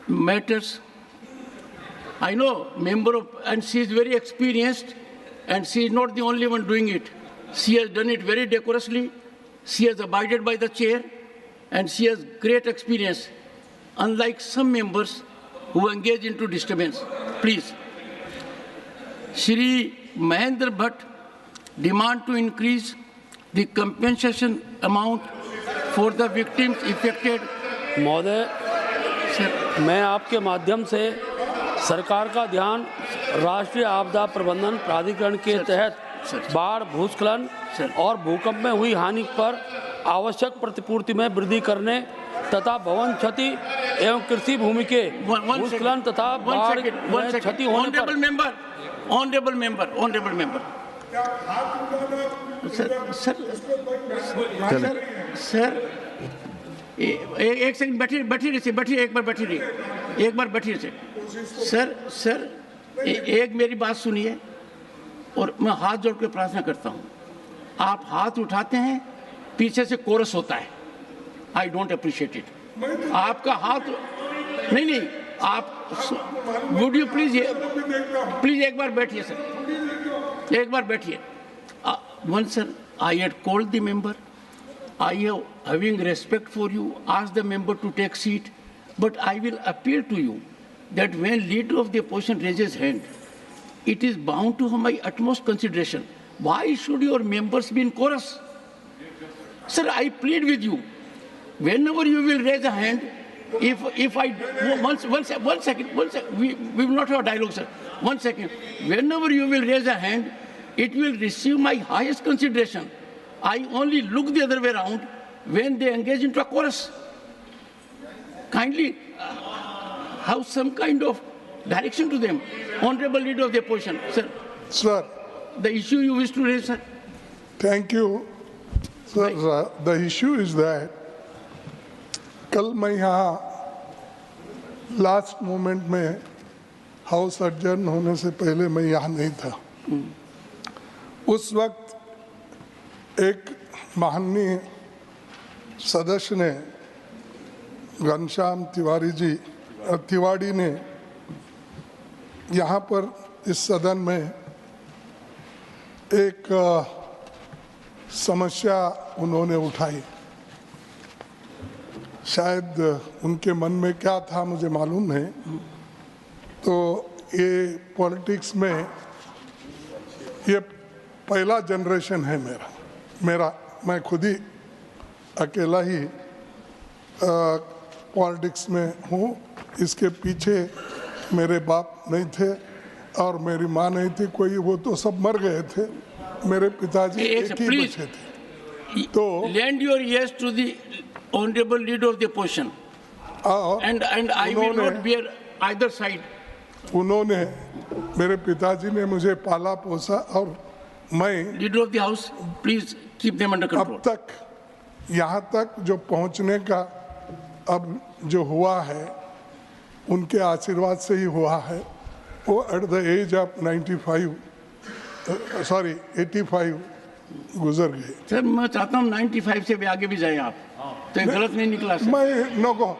matters. I know member of, and she is very experienced, and she is not the only one doing it. She has done it very decorously. She has abided by the chair, and she has great experience, unlike some members who engage into disturbance. Please. Shri Mahendra Bhatt demand to increase the compensation amount for the victims affected. महोदय, मैं आपके माध्यम से सरकार का ध्यान राष्ट्रीय आपदा प्रबंधन प्राधिकरण के तहत बाढ़, भूस्खलन और भूकंप में हुई हानि पर आवश्यक प्रतिपूर्ति में वृद्धि करने तथा भवन क्षति एवं कृषि भूमि के भूस्खलन तथा बाढ़ में क्षति होने पर ऑनरेबल मेंबर सर एक सेकंड बैठिए एक बार बैठिए सर एक मेरी बात सुनिए और मैं हाथ जोड़ के प्रार्थना करता हूँ। आप हाथ उठाते हैं, पीछे से कोरस होता है। I don't appreciate it. आपका हाथ नहीं आप वुड यू प्लीज एक बार बैठिए सर, एक बार बैठिए। One sir, I had called the member, I have having respect for you ask the member to take seat, but I will appeal to you that when leader of the opposition raises hand, it is bound to have my utmost consideration. Why should your members be in chorus? Sir, I plead with you, whenever you will raise a hand, if I one second, we will not have a dialogue, sir. 1 second. Whenever you will raise a hand, it will receive my highest consideration. I only look the other way around when they engage into a chorus. Kindly have some kind of direction to them, honorable leader of the opposition. Sir. The issue you wish to raise, sir. Thank you. Sir, the issue is that कल मैं यहाँ last moment में house adjourn होने से पहले मैं यहाँ नहीं था। उस वक्त एक माननीय सदस्य ने, घनश्याम तिवाड़ी ने यहाँ पर इस सदन में एक समस्या उन्होंने उठाई। शायद उनके मन में क्या था मुझे मालूम नहीं। तो ये पॉलिटिक्स में ये पहला जनरेशन है मेरा मैं खुद ही अकेला ही पॉलिटिक्स में हूँ। इसके पीछे मेरे बाप नहीं थे और मेरी माँ नहीं थी कोई, वो तो सब मर गए थे। मेरे पिताजी एक ही बचे थे। तो lend your ears to the honorable leader of the opposition, and I will not bear either side. उन्होंने, मेरे पिताजी ने मुझे पाला पोसा और मैं, leader of the house, please keep them under control. अब तक यहाँ तक जो पहुँचने का अब जो हुआ है उनके आशीर्वाद से ही हुआ है। वो एट द एज ऑफ 85 गुजर गए। सर मैं चाहता हूँ 95 से भी आगे भी जाए आप, तो ये गलत नहीं निकला सर। मैं नो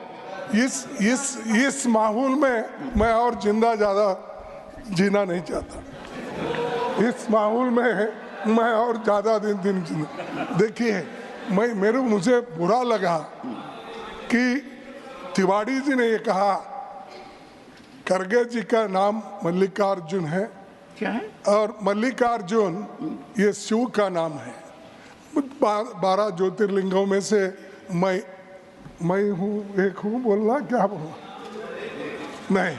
इस माहौल में मैं और जिंदा ज़्यादा जीना नहीं चाहता। इस माहौल में मैं और ज़्यादा दिन जीना। देखिए मुझे बुरा लगा कि तिवाड़ी जी ने ये कहा खड़गे जी का नाम मल्लिकार्जुन है। क्या है? और मल्लिकार्जुन ये शिव का नाम है। 12 ज्योतिर्लिंगों में से मैं हूँ, एक हूँ बोलना, क्या बोलना, नहीं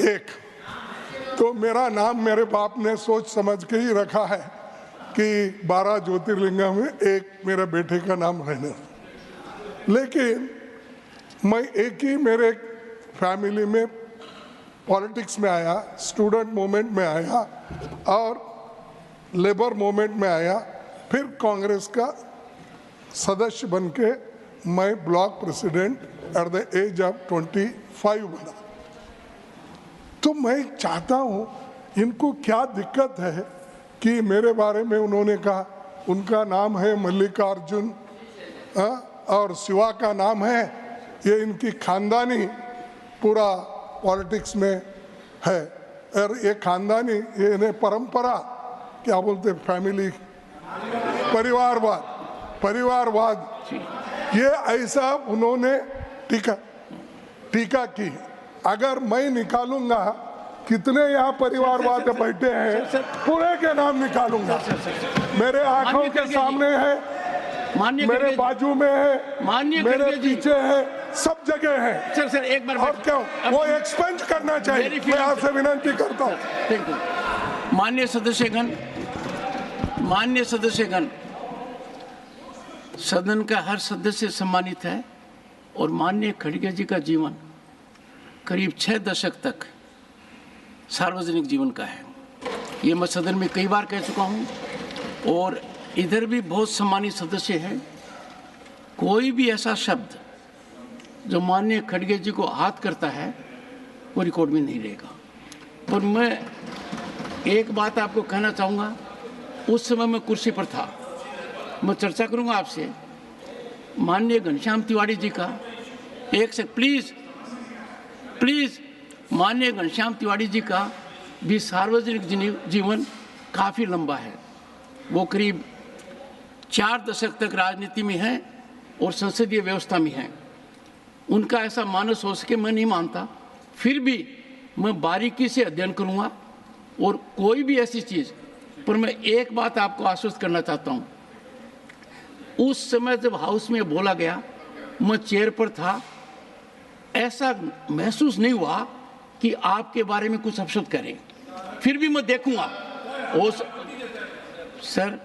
एक। तो मेरा नाम मेरे बाप ने सोच समझ के ही रखा है कि 12 ज्योतिर्लिंगों में एक मेरे बेटे का नाम रहना। लेकिन मैं एक ही मेरे फैमिली में पॉलिटिक्स में आया, स्टूडेंट मूवमेंट में आया और लेबर मूवमेंट में आया, फिर कांग्रेस का सदस्य बनके मैं block president at the age of 25 बना। तो मैं चाहता हूँ, इनको क्या दिक्कत है कि मेरे बारे में उन्होंने कहा उनका नाम है मल्लिकार्जुन और शिवा का नाम है, ये इनकी खानदानी पूरा पॉलिटिक्स में है। और ये खानदानी ये परंपरा क्या बोलते फैमिली परिवारवाद ये ऐसा उन्होंने टीका की। अगर मैं निकालूंगा कितने यहाँ परिवारवाद बैठे हैं पूरे के नाम निकालूंगा। मेरे आंखों के सामने है, मेरे बाजू में है, मेरे पीछे है, सब जगह है। सर एक बार और क्यों वो एक्सपेंड करना चाहिए, मैं आपसे विनती करता हूँ। माननीय सदस्यगण, सदन का हर सदस्य सम्मानित है और माननीय खड़गे जी का जीवन करीब 6 दशक तक सार्वजनिक जीवन का है। ये मैं सदन में कई बार कह चुका हूँ और इधर भी बहुत सम्मानित सदस्य हैं। कोई भी ऐसा शब्द जो माननीय खड़गे जी को आहत करता है वो रिकॉर्ड में नहीं रहेगा। और मैं एक बात आपको कहना चाहूँगा, उस समय मैं कुर्सी पर था, मैं चर्चा करूँगा आपसे माननीय घनश्याम तिवारी जी का एक से प्लीज़ माननीय घनश्याम तिवारी जी का भी सार्वजनिक जीवन काफ़ी लंबा है। वो करीब 4 दशक तक राजनीति में हैं और संसदीय व्यवस्था में हैं। उनका ऐसा मानस हो सके मैं नहीं मानता, फिर भी मैं बारीकी से अध्ययन करूँगा और कोई भी ऐसी चीज़ पर मैं एक बात आपको आश्वस्त करना चाहता हूँ। उस समय जब हाउस में बोला गया, मैं चेयर पर था, ऐसा महसूस नहीं हुआ कि आपके बारे में कुछ अपशब्द करें। फिर भी मैं देखूंगा। ओ सर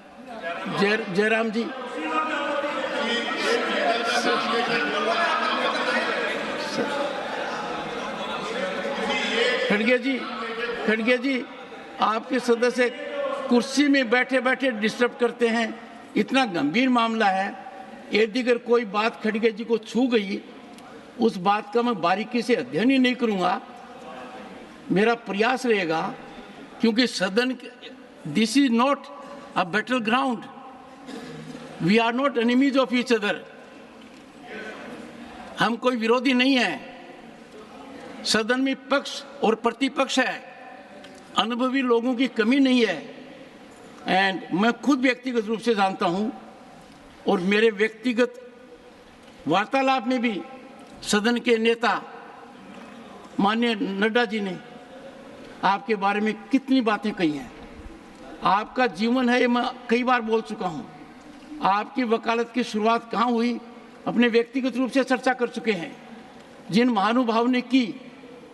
जयराम जी, खड़गे जी आपके सदस्य कुर्सी में बैठे बैठे डिस्टर्ब करते हैं। इतना गंभीर मामला है, यदि अगर कोई बात खड़गे जी को छू गई, उस बात का मैं बारीकी से अध्ययन ही नहीं करूंगा। मेरा प्रयास रहेगा, क्योंकि सदन, this is not a battle ground, we are not enemies of each other. हम कोई विरोधी नहीं है। सदन में पक्ष और प्रतिपक्ष है, अनुभवी लोगों की कमी नहीं है। एंड मैं खुद व्यक्तिगत रूप से जानता हूं और मेरे व्यक्तिगत वार्तालाप में भी सदन के नेता माननीय नड्डा जी ने आपके बारे में कितनी बातें कही हैं। आपका जीवन है, ये मैं कई बार बोल चुका हूं। आपकी वकालत की शुरुआत कहाँ हुई, अपने व्यक्तिगत रूप से चर्चा कर चुके हैं। जिन महानुभाव ने की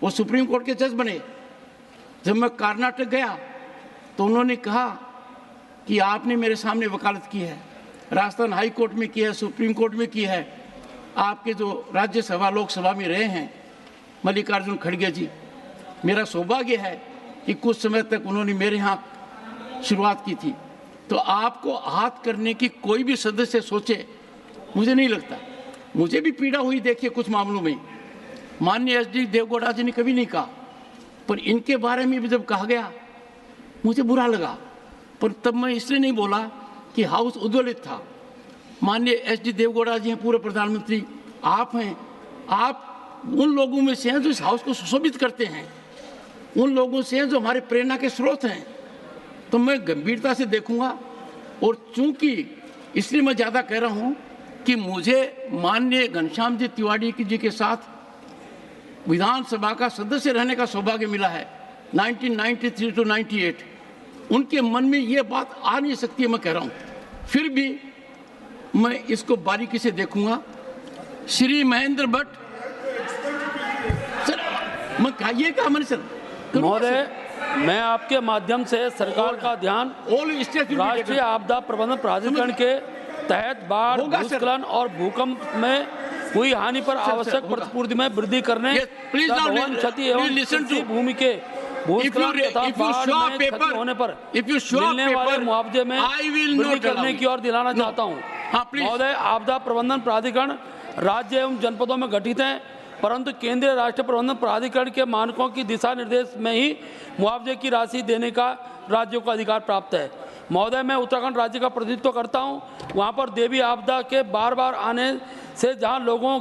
वो सुप्रीम कोर्ट के जज बने। जब मैं कर्नाटक गया तो उन्होंने कहा कि आपने मेरे सामने वकालत की है, राजस्थान हाई कोर्ट में की है, सुप्रीम कोर्ट में की है। आपके जो राज्यसभा लोकसभा में रहे हैं मल्लिकार्जुन खड़गे जी, मेरा सौभाग्य है कि कुछ समय तक उन्होंने मेरे यहाँ शुरुआत की थी। तो आपको आहत करने की कोई भी सदस्य सोचे, मुझे नहीं लगता। मुझे भी पीड़ा हुई, देखिए कुछ मामलों में माननीय एच.डी. देवगौड़ा जी ने कभी नहीं कहा, पर इनके बारे में भी जब कहा गया मुझे बुरा लगा। पर तब मैं इसलिए नहीं बोला कि हाउस उद्वेलित था। माननीय एच.डी. देवगौड़ा जी हैं, पूर्व प्रधानमंत्री, आप हैं, आप उन लोगों में से हैं जो इस हाउस को सुशोभित करते हैं, उन लोगों से हैं जो हमारे प्रेरणा के स्रोत हैं। तो मैं गंभीरता से देखूंगा। और चूंकि इसलिए मैं ज़्यादा कह रहा हूं कि मुझे माननीय घनश्याम जी तिवारी जी के साथ विधानसभा का सदस्य रहने का सौभाग्य मिला है 1993 to 98। उनके मन में ये बात आ नहीं सकती है, मैं कह रहा हूँ। फिर भी मैं इसको बारीकी से देखूंगा। श्री महेंद्र भट्ट सर, मैं ये कहा मैंने सर। महोदय, मैं आपके माध्यम से सरकार का ध्यान राष्ट्रीय आपदा प्रबंधन प्राधिकरण के तहत बाढ़, भूस्खलन और भूकंप में हुई हानि पर आवश्यक प्रतिपूर्ति में वृद्धि करने, क्षति एवं भूमि के भूस्खलन तथा बाढ़ में क्षति होने पर मिलने वाले मुआवजे में वृद्धि करने की ओर दिलाना चाहता हूँ। महोदय, आपदा प्रबंधन प्राधिकरण राज्य एवं जनपदों में गठित है, परंतु केंद्रीय राष्ट्रीय प्रबंधन प्राधिकरण के मानकों की दिशा निर्देश में ही मुआवजे की राशि देने का राज्यों को अधिकार प्राप्त है। महोदय, मैं उत्तराखंड राज्य का प्रतिनिधित्व करता हूं। वहां पर देवी आपदा के बार बार आने से जहां लोगों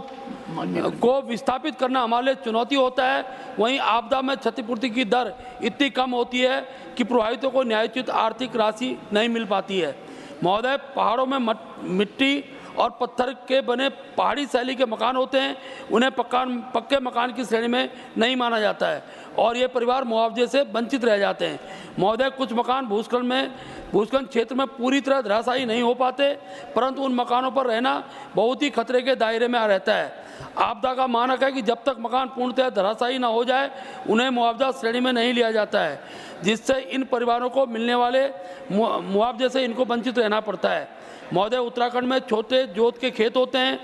को विस्थापित करना हमारे लिए चुनौती होता है। वहीं आपदा में क्षतिपूर्ति की दर इतनी कम होती है कि प्रभावितों को न्यायोचित आर्थिक राशि नहीं मिल पाती है। महोदय, पहाड़ों में मिट्टी और पत्थर के बने पहाड़ी शैली के मकान होते हैं, उन्हें पक्के मकान की श्रेणी में नहीं माना जाता है और ये परिवार मुआवजे से वंचित रह जाते हैं। महोदय, कुछ मकान भूस्खलन क्षेत्र में पूरी तरह धराशायी नहीं हो पाते, परंतु उन मकानों पर रहना बहुत ही खतरे के दायरे में रहता है। आपदा का मानक है कि जब तक मकान पूर्णतः धराशायी न हो जाए उन्हें मुआवजा श्रेणी में नहीं लिया जाता है, जिससे इन परिवारों को मिलने वाले मुआवजे से इनको वंचित रहना पड़ता है। महोदय, उत्तराखंड में छोटे जोत के खेत होते हैं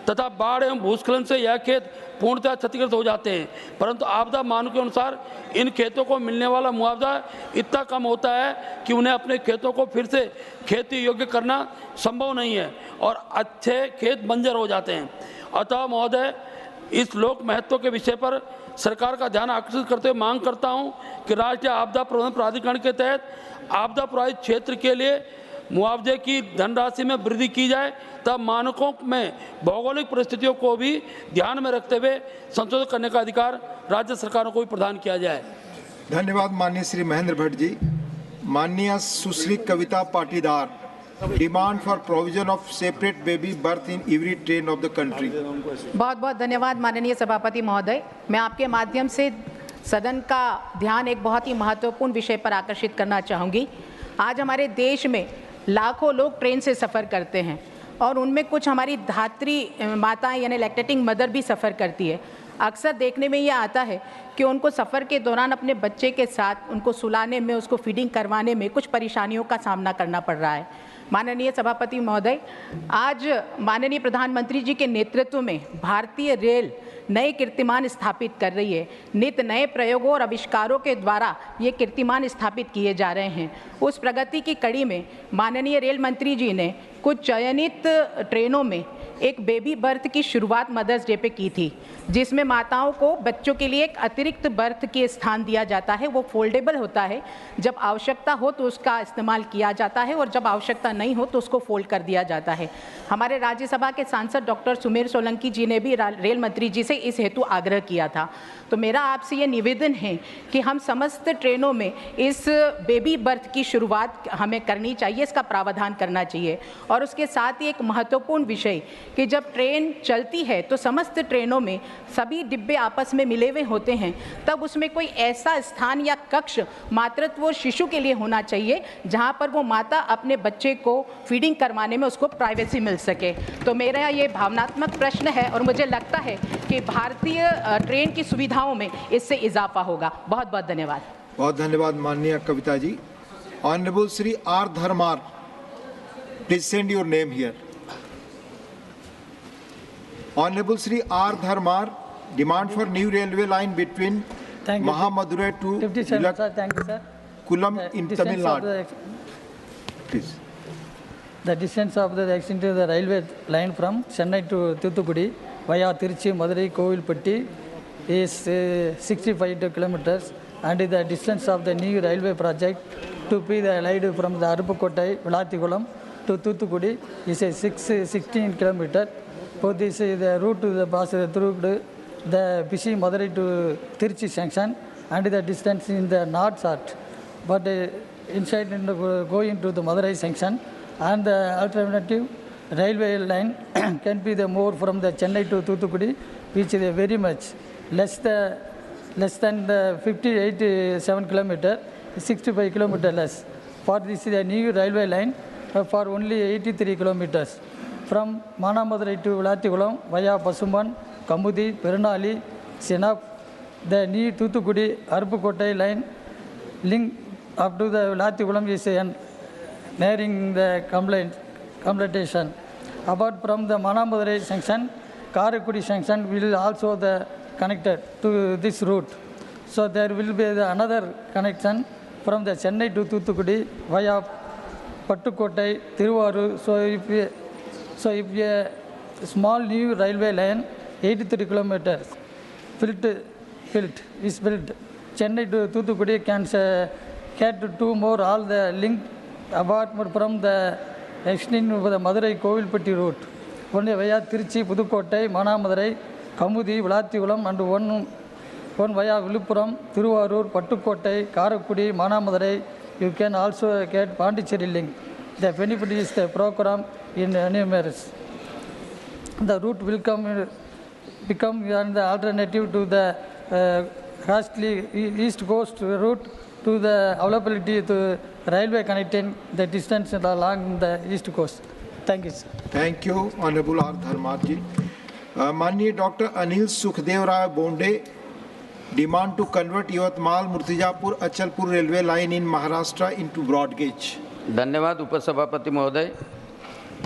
तथा बाढ़ एवं भूस्खलन से यह खेत पूर्णतः क्षतिग्रस्त हो जाते हैं, परंतु आपदा मानकों के अनुसार इन खेतों को मिलने वाला मुआवजा इतना कम होता है कि उन्हें अपने खेतों को फिर से खेती योग्य करना संभव नहीं है और अच्छे खेत बंजर हो जाते हैं। अतः महोदय, इस लोक महत्व के विषय पर सरकार का ध्यान आकर्षित करते हुए मांग करता हूं कि राष्ट्रीय आपदा प्रबंधन प्राधिकरण के तहत आपदा प्रभावित क्षेत्र के लिए मुआवजे की धनराशि में वृद्धि की जाए, तब मानकों में भौगोलिक परिस्थितियों को भी ध्यान में रखते हुए संशोधन करने का अधिकार राज्य सरकारों को भी प्रदान किया जाए। धन्यवाद माननीय श्री महेंद्र भट्ट जी। माननीय Sushri Kavita Patidar, demand for provision of separate baby berth in every train of the country. बहुत बहुत धन्यवाद माननीय सभापति महोदय। मैं आपके माध्यम से सदन का ध्यान एक बहुत ही महत्वपूर्ण विषय पर आकर्षित करना चाहूँगी। आज हमारे देश में लाखों लोग ट्रेन से सफ़र करते हैं और उनमें कुछ हमारी धात्री माताएं यानी लैक्टेटिंग मदर भी सफ़र करती है। अक्सर देखने में ये आता है कि उनको सफ़र के दौरान अपने बच्चे के साथ उनको सुलाने में, उसको फीडिंग करवाने में कुछ परेशानियों का सामना करना पड़ रहा है। माननीय सभापति महोदय, आज माननीय प्रधानमंत्री जी के नेतृत्व में भारतीय रेल नए कीर्तिमान स्थापित कर रही है। नित नए प्रयोगों और आविष्कारों के द्वारा ये कीर्तिमान स्थापित किए जा रहे हैं। उस प्रगति की कड़ी में माननीय रेल मंत्री जी ने कुछ चयनित ट्रेनों में एक बेबी बर्थ की शुरुआत मदर्स डे पे की थी, जिसमें माताओं को बच्चों के लिए एक अतिरिक्त बर्थ के स्थान दिया जाता है। वो फोल्डेबल होता है, जब आवश्यकता हो तो उसका इस्तेमाल किया जाता है और जब आवश्यकता नहीं हो तो उसको फोल्ड कर दिया जाता है। हमारे राज्यसभा के सांसद डॉक्टर सुमेर सोलंकी जी ने भी रेल मंत्री जी से इस हेतु आग्रह किया था। तो मेरा आपसे ये निवेदन है कि हम समस्त ट्रेनों में इस बेबी बर्थ की शुरुआत हमें करनी चाहिए, इसका प्रावधान करना चाहिए। और उसके साथ ही एक महत्वपूर्ण विषय कि जब ट्रेन चलती है तो समस्त ट्रेनों में सभी डिब्बे आपस में मिले हुए होते हैं, तब उसमें कोई ऐसा स्थान या कक्ष मातृत्व और शिशु के लिए होना चाहिए जहां पर वो माता अपने बच्चे को फीडिंग करवाने में उसको प्राइवेसी मिल सके। तो मेरा ये भावनात्मक प्रश्न है और मुझे लगता है कि भारतीय ट्रेन की सुविधाओं में इससे इजाफा होगा। बहुत बहुत धन्यवाद। बहुत धन्यवाद माननीय Kavita ji. Honourable Shri R Dharmar, please send your name here. Honorable Sri R. Dharmar, demand for new railway line between Mahamadurai to Kulam in Tamil Nadu. Please. The distance of the extent of the railway line from Chennai to Thoothukudi via Tiruchi, Madurai, Kovilpatti is 65 kilometers, and the distance of the new railway project to be the allied from the Arupakottai, Vilathikulam to Thoothukudi is a 16 kilometers. For this, the route to the bus through the Pishi Madurai to Tiruchi junction, and the distance in the not short, but inside going to the Madurai junction, and the alternative railway line can be the more from the Chennai to Thoothukudi, which is very much less than the 58.7 kilometer, 65 kilometer less. For this, the new railway line for only 83 kilometers. From Manamadurai to Vilathikulam via Pasumban, Kamudi, Pernali, Sinap, the new Thoothukudi, Arupakottai line link up to the Vilathikulam is nearing the completion. Apart from the Manamadurai junction, Karakudi junction will also the connected to this route. So there will be another connection from the Chennai to Thoothukudi via Pattukottai, Thiruvarur. So if a small new railway line, 83 kilometers, is built, Chennai to Thoothukudi can cater to more all the link apart from the extending of the Madurai Kovilpatti route. one via Tiruchi, Pudukkottai, Manamadurai, Kamudi, Vilathikulam, and one via Viluppuram, Thiruvarur, Pattukottai, Karakkudi, Manamadurai. You can also get Pondicherry link. The benefit is the program in numerous. The route will become the alternative to the costly East Coast route to the availability to railway connecting the distance along the East Coast. Thank you, sir. Thank you, Honorable R. Dharmar ji. माननीय doctor Anil Sukhdev Rai Bonde, demand to convert Yavatmal Murtizapur Achalpur railway line in Maharashtra into broad gauge. धन्यवाद उपसभापति महोदय।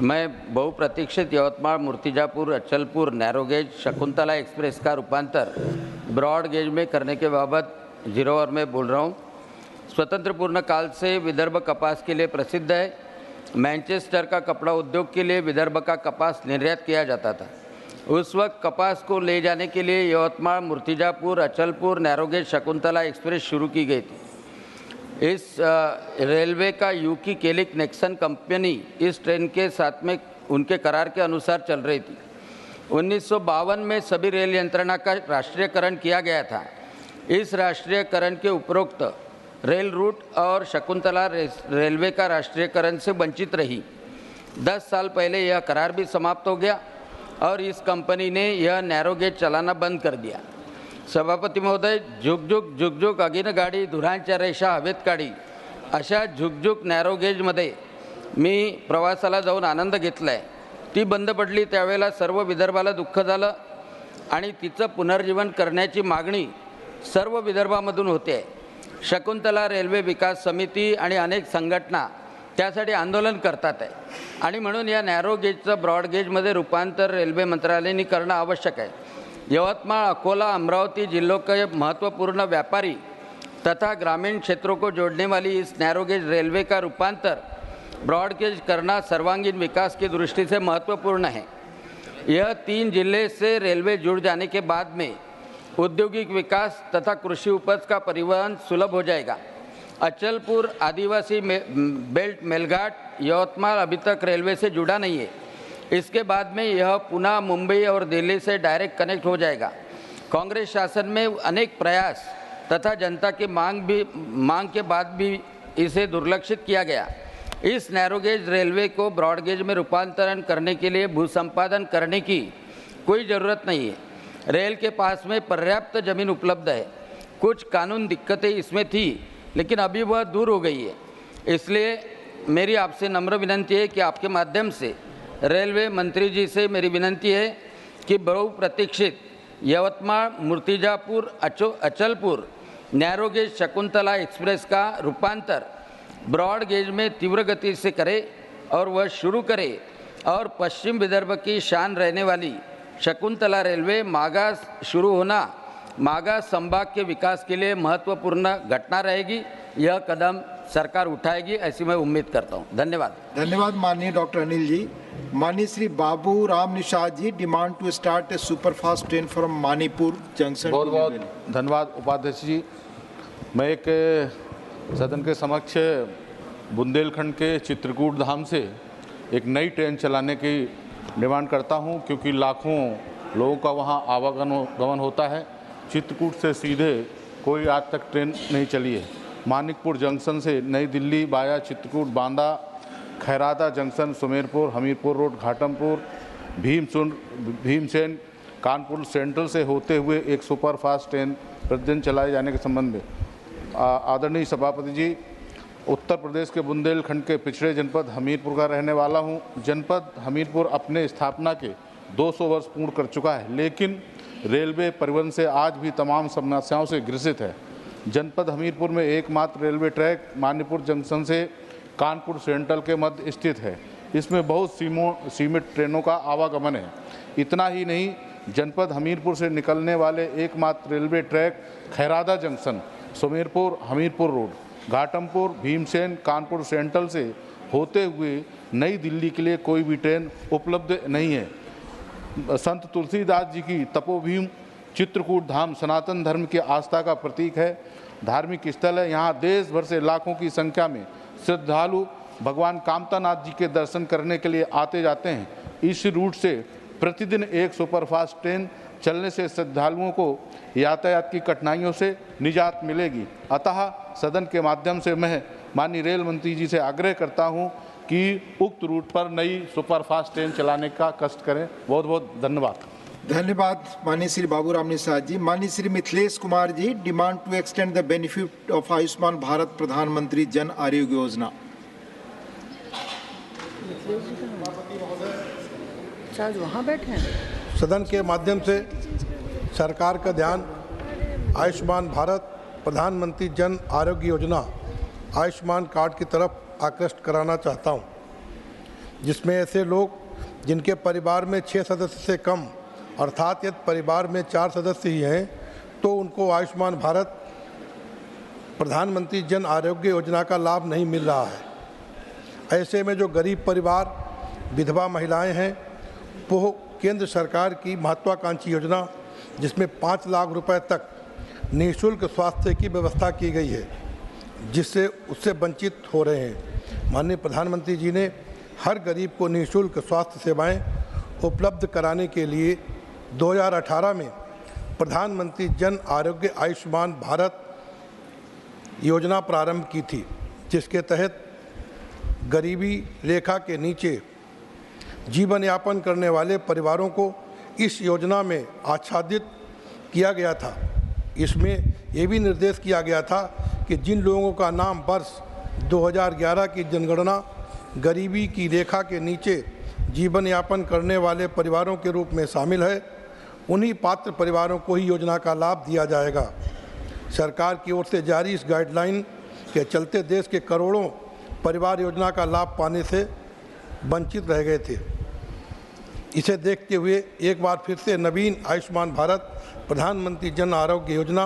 मैं बहुप्रतीक्षित Yavatmal Murtizapur Achalpur narrow gauge Shakuntala express का रूपांतर broad gauge में करने के बाबत 0 आवर में बोल रहा हूँ। स्वतंत्र पूर्ण काल से विदर्भ कपास के लिए प्रसिद्ध है। मैनचेस्टर का कपड़ा उद्योग के लिए विदर्भ का कपास निर्यात किया जाता था। उस वक्त कपास को ले जाने के लिए Yavatmal Murtizapur Achalpur narrow gauge Shakuntala express शुरू की गई थी। इस रेलवे का यूकी केलिक नेक्सन कंपनी इस ट्रेन के साथ में उनके करार के अनुसार चल रही थी। 1952 में सभी रेल यंत्रणा का राष्ट्रीयकरण किया गया था। इस राष्ट्रीयकरण के उपरोक्त रेल रूट और शकुंतला रेलवे का राष्ट्रीयकरण से वंचित रही। 10 साल पहले यह करार भी समाप्त हो गया और इस कंपनी ने यह नैरो गेज चलाना बंद कर दिया। सभापती महोदय, झुकझुक अगिन गाडी धुरांच्या रेषा हवेत काढी अशा झुकझुक नॅरो गेजमध्ये मी प्रवासाला जाऊन आनंद घेतलाय। ती बंद पडली त्यावेळेला सर्व विदर्भाला दुःख झालं आणि तिचं पुनर्जीवन करण्याची मागणी सर्व विदर्भामधून होते। शकुंतला रेल्वे विकास समिती आणि अनेक संघटना त्यासाठी आंदोलन करतात आहे आणि म्हणून या नॅरो गेजचं ब्रॉड गेजमध्ये रूपांतर रेल्वे मंत्रालयाने करणं आवश्यक आहे। यवतमाल, अकोला, अमरावती जिलों के महत्वपूर्ण व्यापारी तथा ग्रामीण क्षेत्रों को जोड़ने वाली इस नैरो गेज रेलवे का रूपांतर ब्रॉड गेज करना सर्वांगीण विकास की दृष्टि से महत्वपूर्ण है। यह 3 जिले से रेलवे जुड़ जाने के बाद में औद्योगिक विकास तथा कृषि उपज का परिवहन सुलभ हो जाएगा। अचलपुर आदिवासी बेल्ट मेलघाट यवतमाल अभी तक रेलवे से जुड़ा नहीं है। इसके बाद में यह पुणे, मुंबई और दिल्ली से डायरेक्ट कनेक्ट हो जाएगा। कांग्रेस शासन में अनेक प्रयास तथा जनता की मांग के बाद भी इसे दुर्लक्षित किया गया। इस नैरो गेज रेलवे को ब्रॉड गेज में रूपांतरण करने के लिए भू संपादन करने की कोई ज़रूरत नहीं है। रेल के पास में पर्याप्त जमीन उपलब्ध है। कुछ कानून दिक्कतें इसमें थी लेकिन अभी वह दूर हो गई है। इसलिए मेरी आपसे नम्र विनंती है कि आपके माध्यम से रेलवे मंत्री जी से मेरी विनंती है कि बहुप्रतीक्षित Yavatmal Murtizapur Achalpur narrow gauge Shakuntala express का रूपांतर ब्रॉड गेज में तीव्र गति से करे और वह शुरू करे और पश्चिम विदर्भ की शान रहने वाली शकुंतला रेलवे मागास शुरू होना मागास संभाग के विकास के लिए महत्वपूर्ण घटना रहेगी। यह कदम सरकार उठाएगी ऐसी मैं उम्मीद करता हूं। धन्यवाद। धन्यवाद माननीय डॉक्टर अनिल जी। माननीय Shri Babu Ram Nishad ji, demand to start a superfast train from Manipur junction. बहुत बहुत धन्यवाद उपाध्यक्ष जी। मैं एक सदन के समक्ष बुंदेलखंड के चित्रकूट धाम से एक नई ट्रेन चलाने की डिमांड करता हूं, क्योंकि लाखों लोगों का वहां आवागमन होता है। चित्रकूट से सीधे कोई आज तक ट्रेन नहीं चली है। मानिकपुर जंक्शन से नई Delhi via Chitrakoot, Banda, Khairada junction, Sumerpur, Hamirpur road, Ghatampur, Bhimsen, Kanpur central से होते हुए एक सुपरफास्ट ट्रेन प्रतिदिन चलाए जाने के संबंध में आदरणीय सभापति जी, उत्तर प्रदेश के बुंदेलखंड के पिछड़े जनपद हमीरपुर का रहने वाला हूं। जनपद हमीरपुर अपने स्थापना के 200 वर्ष पूर्ण कर चुका है, लेकिन रेलवे परिवहन से आज भी तमाम समस्याओं से ग्रसित है। जनपद हमीरपुर में एकमात्र रेलवे ट्रैक मानीपुर जंक्शन से कानपुर सेंट्रल के मध्य स्थित है। इसमें बहुत सीमित ट्रेनों का आवागमन है। इतना ही नहीं, जनपद हमीरपुर से निकलने वाले एकमात्र railway track Khairada junction, Sumerpur, Hamirpur road, Ghatampur, Bhimsen, Kanpur central से होते हुए नई दिल्ली के लिए कोई भी ट्रेन उपलब्ध नहीं है। संत तुलसीदास जी की तपोभूमि चित्रकूट धाम सनातन धर्म की आस्था का प्रतीक है, धार्मिक स्थल है। यहाँ देश भर से लाखों की संख्या में श्रद्धालु भगवान कामतानाथ जी के दर्शन करने के लिए आते जाते हैं। इस रूट से प्रतिदिन एक सुपरफास्ट ट्रेन चलने से श्रद्धालुओं को यातायात की कठिनाइयों से निजात मिलेगी। अतः सदन के माध्यम से मैं माननीय रेल मंत्री जी से आग्रह करता हूं कि उक्त रूट पर नई सुपरफास्ट ट्रेन चलाने का कष्ट करें। बहुत बहुत धन्यवाद। धन्यवाद माननीय श्री बाबूराम निषाद जी। माननीय Shri Mithilesh Kumar ji, demand to extend the benefit of Ayushman Bharat Pradhanmantri Jan Arogya Yojana. वहाँ बैठे हैं। सदन के माध्यम से सरकार का ध्यान आयुष्मान भारत प्रधानमंत्री जन आरोग्य योजना आयुष्मान कार्ड की तरफ आकृष्ट कराना चाहता हूं, जिसमें ऐसे लोग जिनके परिवार में 6 सदस्य से कम अर्थात यदि परिवार में 4 सदस्य ही हैं तो उनको आयुष्मान भारत प्रधानमंत्री जन आरोग्य योजना का लाभ नहीं मिल रहा है। ऐसे में जो गरीब परिवार, विधवा महिलाएं हैं, वो केंद्र सरकार की महत्वाकांक्षी योजना जिसमें 5 लाख रुपए तक निःशुल्क स्वास्थ्य की व्यवस्था की गई है, जिससे उससे वंचित हो रहे हैं। माननीय प्रधानमंत्री जी ने हर गरीब को निःशुल्क स्वास्थ्य सेवाएं उपलब्ध कराने के लिए 2018 में प्रधानमंत्री जन आरोग्य आयुष्मान भारत योजना प्रारंभ की थी, जिसके तहत गरीबी रेखा के नीचे जीवन यापन करने वाले परिवारों को इस योजना में आच्छादित किया गया था। इसमें ये भी निर्देश किया गया था कि जिन लोगों का नाम वर्ष 2011 की जनगणना गरीबी की रेखा के नीचे जीवन यापन करने वाले परिवारों के रूप में शामिल है, उन्हीं पात्र परिवारों को ही योजना का लाभ दिया जाएगा। सरकार की ओर से जारी इस गाइडलाइन के चलते देश के करोड़ों परिवार योजना का लाभ पाने से वंचित रह गए थे। इसे देखते हुए एक बार फिर से नवीन आयुष्मान भारत प्रधानमंत्री जन आरोग्य योजना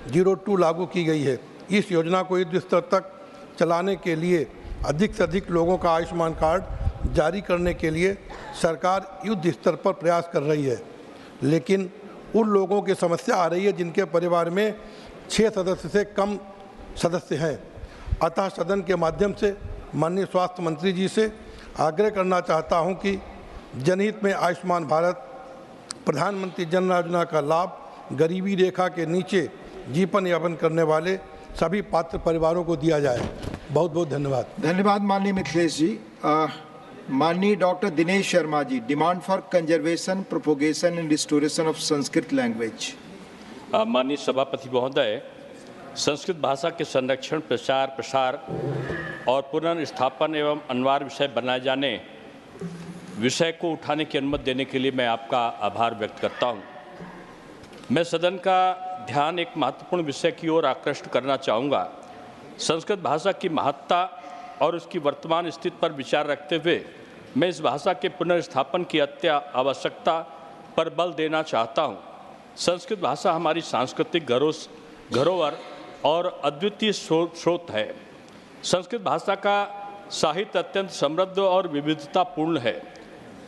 02 लागू की गई है। इस योजना को युद्ध स्तर तक चलाने के लिए अधिक से अधिक लोगों का आयुष्मान कार्ड जारी करने के लिए सरकार युद्ध स्तर पर प्रयास कर रही है, लेकिन उन लोगों की समस्या आ रही है जिनके परिवार में 6 सदस्य से कम सदस्य हैं। अतः सदन के माध्यम से माननीय स्वास्थ्य मंत्री जी से आग्रह करना चाहता हूं कि जनहित में आयुष्मान भारत प्रधानमंत्री जन योजना का लाभ गरीबी रेखा के नीचे जीवन यापन करने वाले सभी पात्र परिवारों को दिया जाए। बहुत बहुत धन्यवाद। धन्यवाद माननीय मिथिलेश जी। माननीय doctor Dinesh Sharma ji, demand for conservation, propagation and restoration of Sanskrit language. माननीय सभापति महोदय, संस्कृत भाषा के संरक्षण, प्रचार, प्रसार और पुनर्स्थापन एवं अनिवार्य विषय बनाए जाने विषय को उठाने की अनुमति देने के लिए मैं आपका आभार व्यक्त करता हूं। मैं सदन का ध्यान एक महत्वपूर्ण विषय की ओर आकृष्ट करना चाहूँगा। संस्कृत भाषा की महत्ता और उसकी वर्तमान स्थिति पर विचार रखते हुए मैं इस भाषा के पुनर्स्थापन की आवश्यकता पर बल देना चाहता हूँ। संस्कृत भाषा हमारी सांस्कृतिक धरोहर और अद्वितीय स्रोत है। संस्कृत भाषा का साहित्य अत्यंत समृद्ध और विविधतापूर्ण है।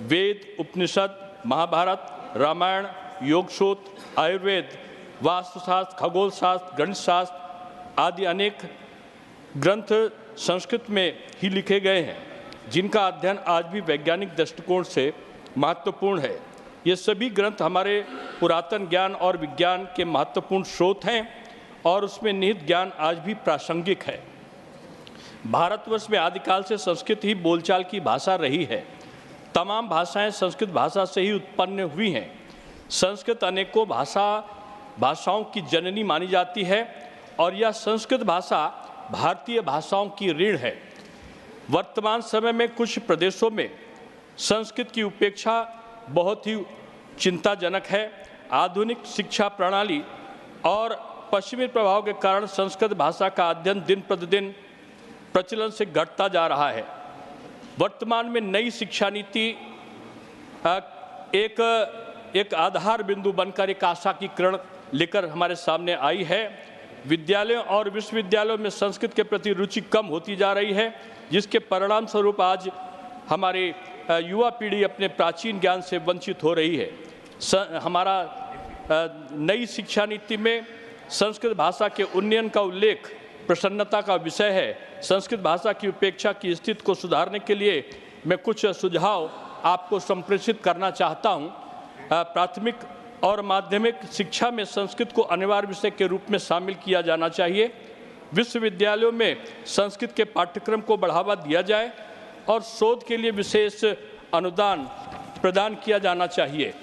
वेद, उपनिषद, महाभारत, रामायण, योगसूत्र, आयुर्वेद, वास्तुशास्त्र, खगोल शास्त्र, गणित शास्त्र आदि अनेक ग्रंथ संस्कृत में ही लिखे गए हैं, जिनका अध्ययन आज भी वैज्ञानिक दृष्टिकोण से महत्वपूर्ण है। ये सभी ग्रंथ हमारे पुरातन ज्ञान और विज्ञान के महत्वपूर्ण स्रोत हैं और उसमें निहित ज्ञान आज भी प्रासंगिक है। भारतवर्ष में आदिकाल से संस्कृत ही बोलचाल की भाषा रही है। तमाम भाषाएं संस्कृत भाषा से ही उत्पन्न हुई हैं। संस्कृत अनेकों भाषाओं की जननी मानी जाती है और यह संस्कृत भाषा भारतीय भाषाओं की रीढ़ है। वर्तमान समय में कुछ प्रदेशों में संस्कृत की उपेक्षा बहुत ही चिंताजनक है। आधुनिक शिक्षा प्रणाली और पश्चिमी प्रभाव के कारण संस्कृत भाषा का अध्ययन दिन प्रतिदिन प्रचलन से घटता जा रहा है। वर्तमान में नई शिक्षा नीति एक आधार बिंदु बनकर एक आशा की किरण लेकर हमारे सामने आई है। विद्यालयों और विश्वविद्यालयों में संस्कृत के प्रति रुचि कम होती जा रही है, जिसके परिणाम स्वरूप आज हमारी युवा पीढ़ी अपने प्राचीन ज्ञान से वंचित हो रही है। हमारा नई शिक्षा नीति में संस्कृत भाषा के उन्नयन का उल्लेख प्रसन्नता का विषय है। संस्कृत भाषा की उपेक्षा की स्थिति को सुधारने के लिए मैं कुछ सुझाव आपको संप्रेषित करना चाहता हूं। प्राथमिक और माध्यमिक शिक्षा में संस्कृत को अनिवार्य विषय के रूप में शामिल किया जाना चाहिए। विश्वविद्यालयों में संस्कृत के पाठ्यक्रम को बढ़ावा दिया जाए और शोध के लिए विशेष अनुदान प्रदान किया जाना चाहिए।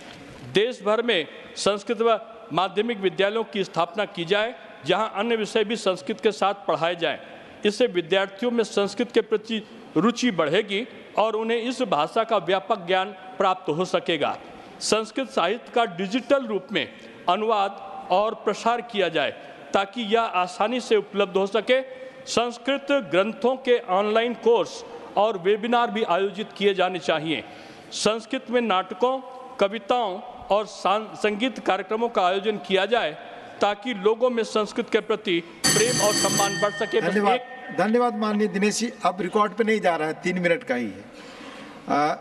देश भर में संस्कृत व माध्यमिक विद्यालयों की स्थापना की जाए, जहां अन्य विषय भी संस्कृत के साथ पढ़ाए जाएं। इससे विद्यार्थियों में संस्कृत के प्रति रुचि बढ़ेगी और उन्हें इस भाषा का व्यापक ज्ञान प्राप्त हो सकेगा। संस्कृत साहित्य का डिजिटल रूप में अनुवाद और प्रसार किया जाए ताकि यह आसानी से उपलब्ध हो सके। संस्कृत ग्रंथों के ऑनलाइन कोर्स और वेबिनार भी आयोजित किए जाने चाहिए। संस्कृत में नाटकों, कविताओं और संगीत कार्यक्रमों का आयोजन किया जाए ताकि लोगों में संस्कृत के प्रति प्रेम और सम्मान बढ़ सके। धन्यवाद माननीय दिनेश जी। अब रिकॉर्ड पे नहीं जा रहा है, 3 मिनट का ही है।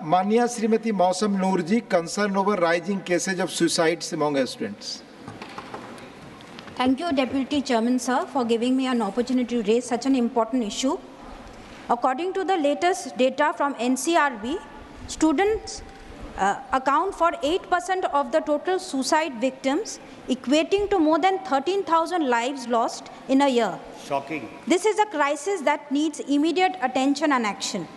माननीय Shrimati Mausam Noor ji, concern over rising cases of suicides among students. Thank you, Deputy Chairman, sir, for giving me an opportunity to raise such an important issue. According to the latest data from NCRB, students account for 8% of the total suicide victims, equating to more than 13,000 lives lost in a year. Shocking. This is a crisis that needs immediate attention and action.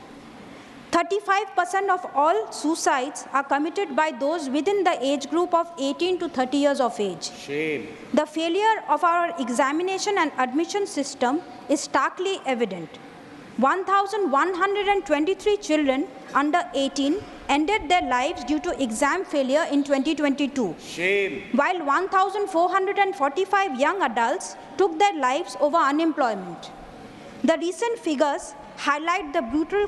35% of all suicides are committed by those within the age group of 18 to 30 years of age. Shame. The failure of our examination and admission system is starkly evident. 1,123 children under 18 ended their lives due to exam failure in 2022. Shame. While 1,445 young adults took their lives over unemployment. The recent figures highlight the brutal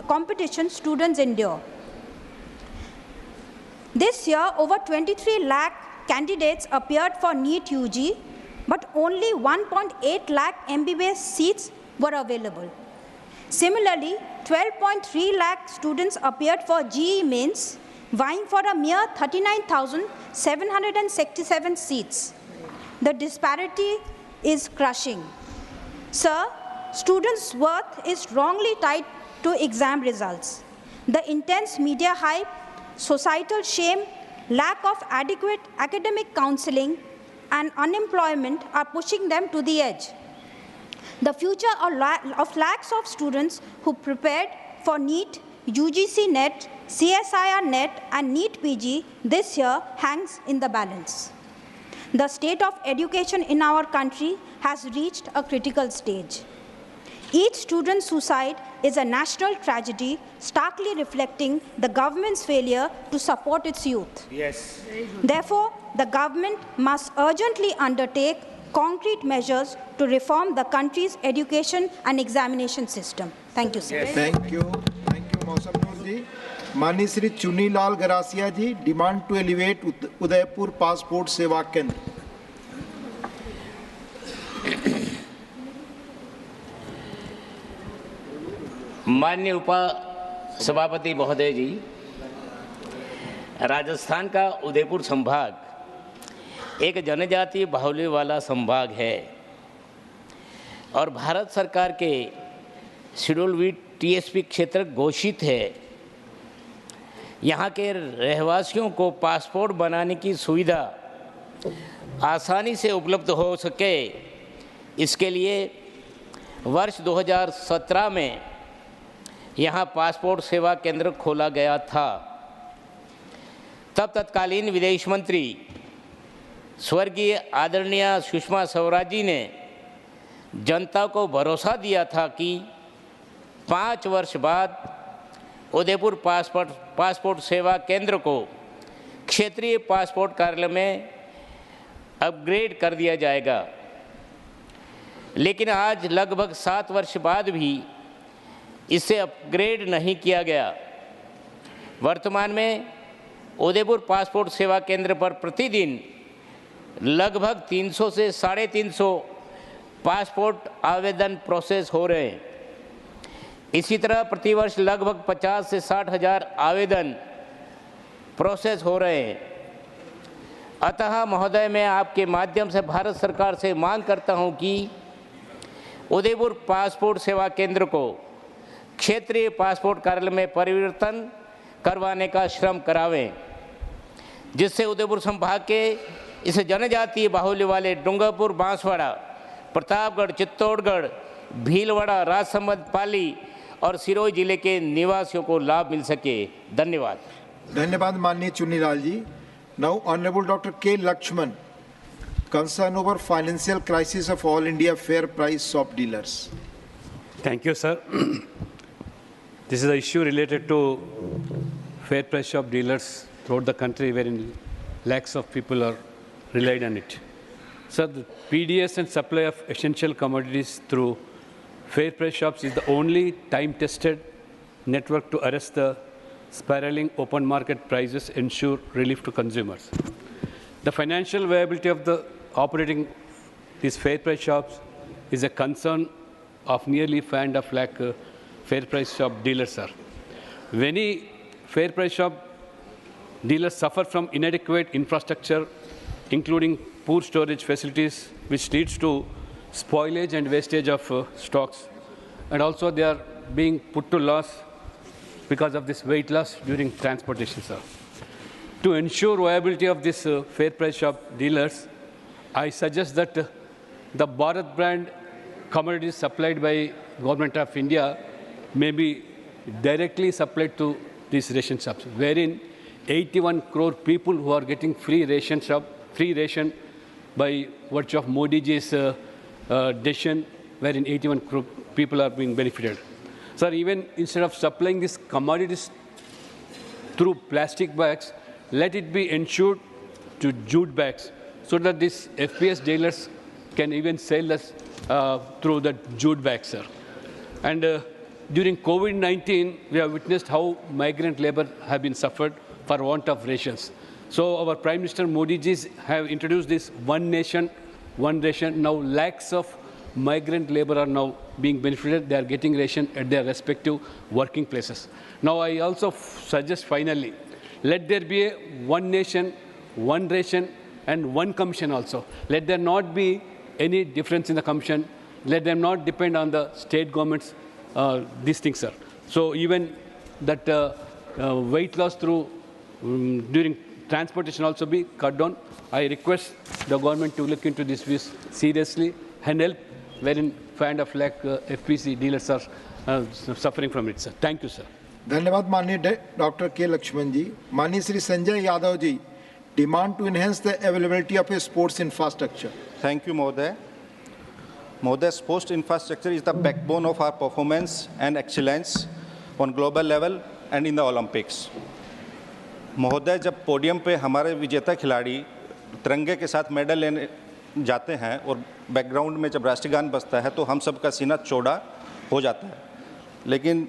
competition students endure. This year, over 23 lakh candidates appeared for NEET UG, but only 1.8 lakh MBBS seats were available. Similarly, 12.3 lakh students appeared for GE Mains, vying for a mere 39,767 seats. The disparity is crushing. Sir, students' worth is wrongly tied to exam results. The intense media hype, societal shame, lack of adequate academic counseling, and unemployment are pushing them to the edge. The future of lakhs of students who prepared for NEET, UGC NET, CSIR NET, and NEET PG this year hangs in the balance. The state of education in our country has reached a critical stage. Each student's suicide is a national tragedy, starkly reflecting the government's failure to support its youth. Yes. Therefore, the government must urgently undertake concrete measures to reform the country's education and examination system. Thank you, sir. Yes. Thank you. Thank you, Mausam Noor ji. माननीय Shri Chuni Lal Garasiya ji, demand to elevate Udaipur passport Seva Kendra. माननीय सभापति महोदय जी, राजस्थान का उदयपुर संभाग एक जनजातीय बाहुल्य वाला संभाग है और भारत सरकार के शेड्यूल बी टीएसपी क्षेत्र घोषित है। यहाँ के रहवासियों को पासपोर्ट बनाने की सुविधा आसानी से उपलब्ध हो सके, इसके लिए वर्ष 2017 में यहाँ पासपोर्ट सेवा केंद्र खोला गया था। तब तत्कालीन विदेश मंत्री स्वर्गीय आदरणीय सुषमा स्वराज जी ने जनता को भरोसा दिया था कि 5 वर्ष बाद उदयपुर पासपोर्ट सेवा केंद्र को क्षेत्रीय पासपोर्ट कार्यालय में अपग्रेड कर दिया जाएगा। लेकिन आज लगभग 7 वर्ष बाद भी इसे अपग्रेड नहीं किया गया। वर्तमान में उदयपुर पासपोर्ट सेवा केंद्र पर प्रतिदिन लगभग 300 से 350 पासपोर्ट आवेदन प्रोसेस हो रहे हैं। इसी तरह प्रतिवर्ष लगभग 50 से 60 हज़ार आवेदन प्रोसेस हो रहे हैं। अतः महोदय, मैं आपके माध्यम से भारत सरकार से मांग करता हूं कि उदयपुर पासपोर्ट सेवा केंद्र को क्षेत्रीय पासपोर्ट कार्यालय में परिवर्तन करवाने का श्रम करावें, जिससे उदयपुर संभाग के इस जनजातीय बाहुल्य वाले डूंगरपुर, बांसवाड़ा, प्रतापगढ़, चित्तौड़गढ़, भीलवाड़ा, राजसमंद, पाली और सिरोही जिले के निवासियों को लाभ मिल सके। धन्यवाद। धन्यवाद माननीय चुन्नीलाल जी। नाउ ऑनरेबल डॉक्टर के Lakshman, concern over financial crisis of all India fair price shop dealers. Thank you, sir. This is an issue related to fair price shop dealers throughout the country, wherein lakhs of people are relied on it. So the PDS and supply of essential commodities through fair price shops is the only time-tested network to arrest the spiraling open market prices, ensure relief to consumers. The financial viability of the operating these fair price shops is a concern of nearly 5.5 lakh fair price shop dealers, sir. Many fair price shop dealers suffer from inadequate infrastructure, including poor storage facilities, which leads to spoilage and wastage of stocks. And also they are being put to loss because of this weight loss during transportation, sir. To ensure viability of this fair price shop dealers, I suggest that the Bharat brand commodities supplied by Government of India may be directly supplied to these ration shops, wherein 81 crore people who are getting free ration by virtue of Modi ji's decision, wherein 81 crore people are being benefited. Sir, even instead of supplying these commodities through plastic bags, let it be ensured to jute bags, so that these FPS dealers can even sell us through the jute bags, sir. And during COVID-19, we have witnessed how migrant labor have been suffered for want of rations. So our Prime Minister Modi ji have introduced this one nation, one ration. Now lakhs of migrant labor are now being benefited. They are getting ration at their respective working places. Now I also suggest finally, let there be a one nation, one ration, and one commission also. Let there not be any difference in the commission. Let them not depend on the state governments, these things, sir. So even that weight loss through during transportation also be cut down. I request the government to look into this seriously and help, wherein 5.5 lakh FPC dealers are suffering from it, sir. Thank you, sir. धन्यवाद माननीय doctor के लक्ष्मण जी। माननीय Shri Sanjay Yadav ji, demand to enhance the availability of a sports infrastructure. Thank you महोदय। महोदय, sports infrastructure is the backbone of our performance and excellence on global level and in the Olympics. महोदय, जब podium पे हमारे विजेता खिलाड़ी तिरंगे के साथ मेडल लेने जाते हैं और बैकग्राउंड में जब राष्ट्रीय गान बजता है तो हम सबका सीना चौड़ा हो जाता है, लेकिन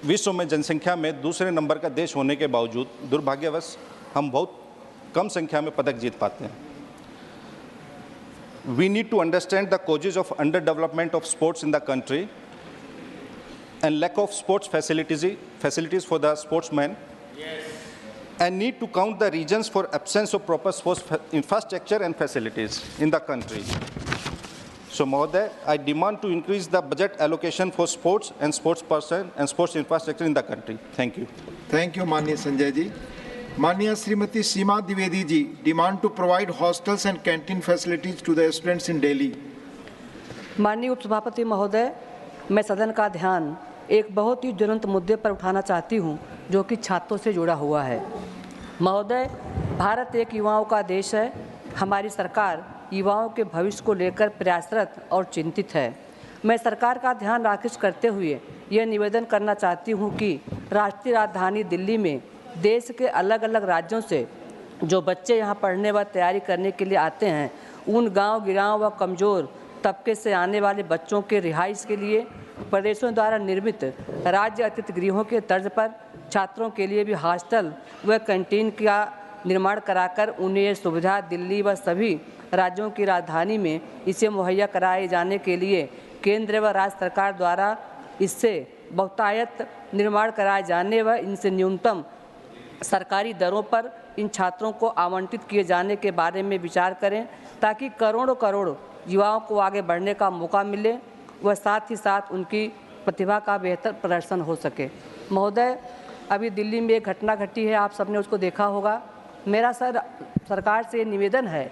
विश्व में जनसंख्या में दूसरे नंबर का देश होने के बावजूद दुर्भाग्यवश हम बहुत कम संख्या में पदक जीत पाते हैं। We need to understand the causes of underdevelopment of sports in the country and lack of sports facilities for the sportsmen, and need to count the reasons for absence of proper sports infrastructure and facilities in the country. So, Mahoday, I demand to increase the budget allocation for sports and sports person and sports infrastructure in the country. Thank you. Thank you, माननीय संजय जी। माननीय Shrimati Seema Dwivedi ji, demand to provide hostels and canteen facilities to the students in Delhi. माननीय उपसभापति महोदय, मैं सदन का ध्यान एक बहुत ही ज्वलंत मुद्दे पर उठाना चाहती हूं, जो कि छात्रों से जुड़ा हुआ है। महोदय, भारत एक युवाओं का देश है। हमारी सरकार युवाओं के भविष्य को लेकर प्रयासरत और चिंतित है। मैं सरकार का ध्यान आकृष्ट करते हुए यह निवेदन करना चाहती हूं कि राष्ट्रीय राजधानी दिल्ली में देश के अलग अलग राज्यों से जो बच्चे यहां पढ़ने व तैयारी करने के लिए आते हैं, उन गांव गिराव व कमज़ोर तबके से आने वाले बच्चों के रिहाइश के लिए प्रदेशों द्वारा निर्मित राज्य अतिथि गृहों के तर्ज पर छात्रों के लिए भी हॉस्टल व कैंटीन का निर्माण कराकर उन्हें यह सुविधा दिल्ली व सभी राज्यों की राजधानी में इसे मुहैया कराए जाने के लिए केंद्र व राज्य सरकार द्वारा इससे बहुतायत निर्माण कराए जाने व इनसे न्यूनतम सरकारी दरों पर इन छात्रों को आवंटित किए जाने के बारे में विचार करें, ताकि करोड़ों करोड़ युवाओं को आगे बढ़ने का मौका मिले व साथ ही साथ उनकी प्रतिभा का बेहतर प्रदर्शन हो सके। महोदय, अभी दिल्ली में एक घटना घटी है, आप सबने उसको देखा होगा। मेरा सरकार से निवेदन है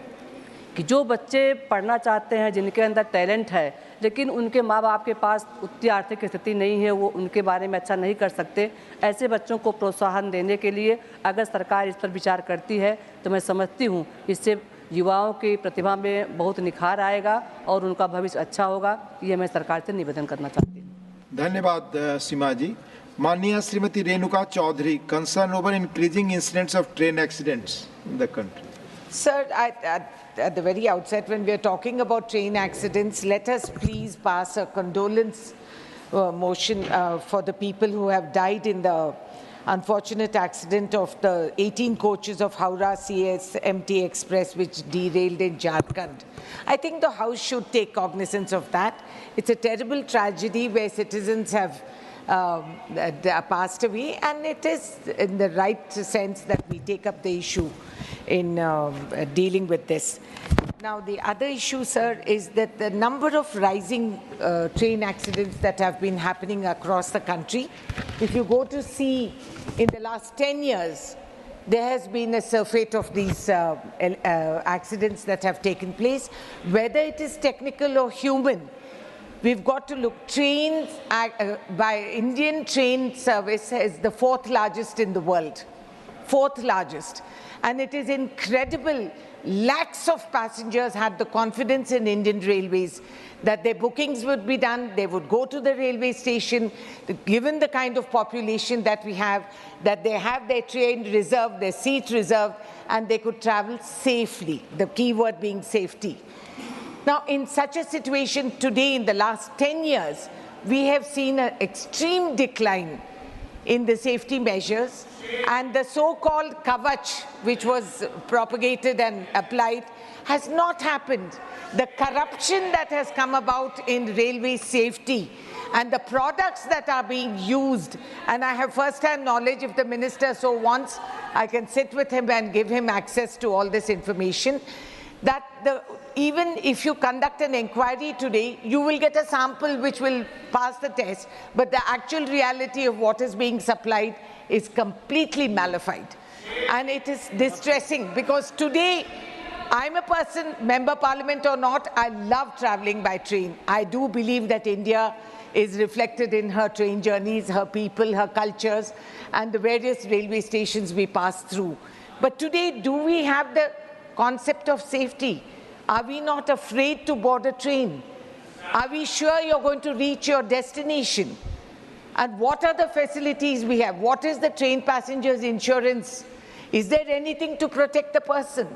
कि जो बच्चे पढ़ना चाहते हैं, जिनके अंदर टैलेंट है, लेकिन उनके माँ बाप के पास उतनी आर्थिक स्थिति नहीं है, वो उनके बारे में अच्छा नहीं कर सकते, ऐसे बच्चों को प्रोत्साहन देने के लिए अगर सरकार इस पर विचार करती है तो मैं समझती हूँ इससे युवाओं की प्रतिभा में बहुत निखार आएगा और उनका भविष्य अच्छा होगा। ये मैं सरकार से निवेदन करना चाहती हूँ। धन्यवाद सीमा जी। माननीय Shrimati Renuka Chowdhury, concern over increasing incidents of train accidents in the country. Sir, at the very outset, when we are talking about train accidents, let us please pass a condolence motion for the people who have died in the unfortunate accident of the 18 coaches of Howrah CSMT Express which derailed in Jharkhand. I think the House should take cognizance of that. It's a terrible tragedy where citizens have passed away, and it is in the right sense that we take up the issue in dealing with this. Now, the other issue, sir, is that the number of rising train accidents that have been happening across the country, if you go to see in the last 10 years, there has been a surfeit of these accidents that have taken place, whether it is technical or human. We've got to look. Trains, by Indian train service is the 4th largest in the world, 4th largest. And it is incredible. Lakhs of passengers had the confidence in Indian Railways that their bookings would be done, they would go to the railway station, given the kind of population that we have, that they have their train reserved, their seat reserved, and they could travel safely, the key word being safety. Now, in such a situation today, in the last 10 years, we have seen an extreme decline in the safety measures, and the so-called Kavach, which was propagated and applied, has not happened. The corruption that has come about in railway safety and the products that are being used, and I have first-hand knowledge, if the minister so wants, I can sit with him and give him access to all this information, that even if you conduct an inquiry today, you will get a sample which will pass the test, but the actual reality of what is being supplied is completely malafide. And it is distressing, because today, I'm a person, member parliament or not, I love traveling by train. I do believe that India is reflected in her train journeys, her people, her cultures, and the various railway stations we pass through. But today, do we have the concept of safety? Are we not afraid to board a train? Are we sure you're going to reach your destination? And what are the facilities we have? What is the train passengers insurance? Is there anything to protect the person?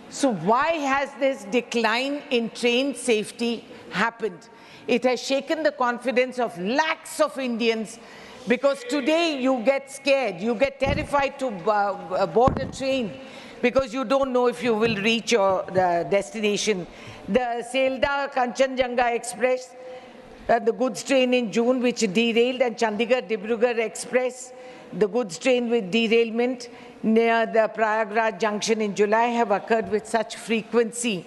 So why has this decline in train safety happened? It has shaken the confidence of lakhs of Indians, because today you get scared, you get terrified to board a train because you don't know if you will reach your destination. The Selda Kanchanjunga Express, the goods train in June which derailed, and Chandigarh-Dibrugarh Express, the goods train with derailment near the Prayagraj junction in July have occurred with such frequency.